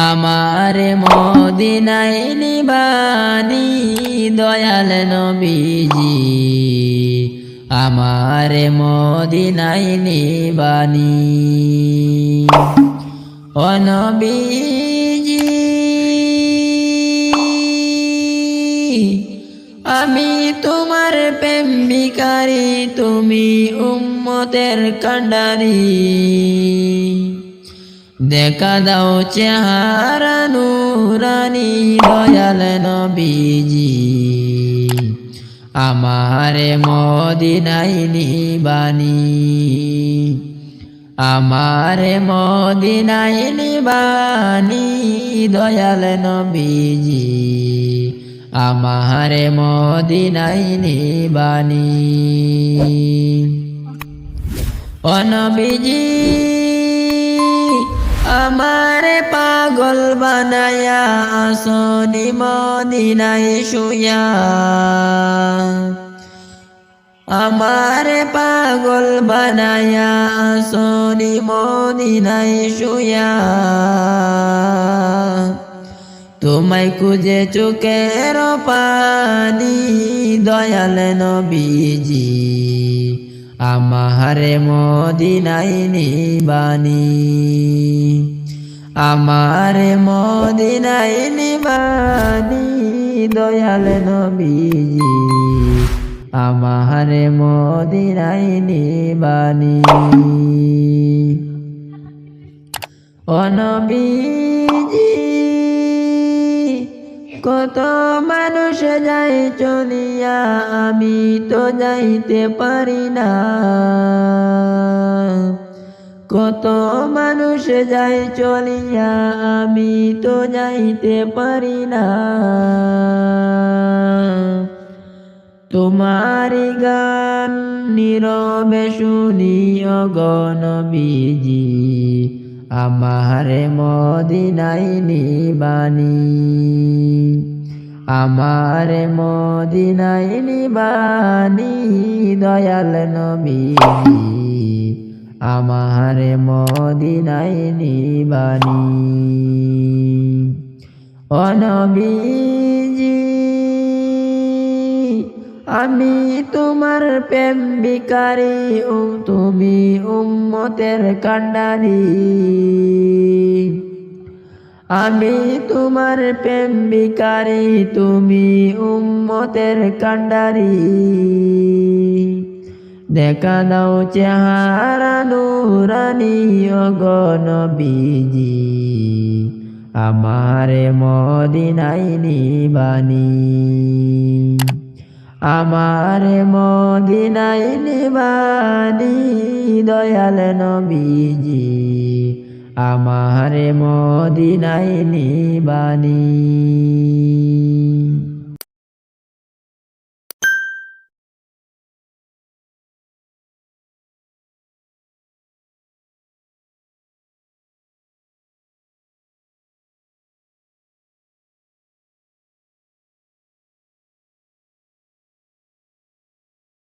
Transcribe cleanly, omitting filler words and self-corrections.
আমারে মদিনায় নিবানি দয়াল নবীজি আমারে মদিনায় নিবানি ও নবীজি আমি তোমার প্রেম ভিখারি তুমি উম্মতের কান্ডারি দেখা দাও চেহারা নূরানি দয়াল নবীজি আমারে মদিনায় নিবানি আমারে মদিনায় নিবানি দয়াল নবীজি আমারে মদিনায় নিবানি ও নবীজি আমারে পাগল বানায়া আসনি মদিনায় শুয়া আমারে পাগল বানায়া আসনি মদিনায় শুয়া তোমায় খুঁজে চোখের পানি দয়াল নবীজি আমারে মদিনায় নিবানি আমারে মদিনায় নিবানি দয়াল নবীজি আমারে মদিনায় নিবানি ও নবীজি কত মানুষ যায় চলিয়া আমি তো যাইতে পারি না কত মানুষ যায় চলিয়া আমি তো যাইতে পারি না তোমারি গান নীরবে শুনি গো নবীজি আমারে মদিনায় নিবানি আমারে মদিনায় নিবানি দয়াল নবীজি আমারে মদিনায় নিবানি ও নবীজি আমি তোমার প্রেম ভিখারি তুমি উম্মতের কান্ডারি আমি তোমার প্রেম ভিখারি তুমি উম্মতের কান্ডারি দেখা দাও চেহারা নূরানি গো নবীজি আমারে মদিনায় নিবানি আমারে মদিনায় নিবানি দয়াল নবীজি আমারে মদিনায় নিবানি।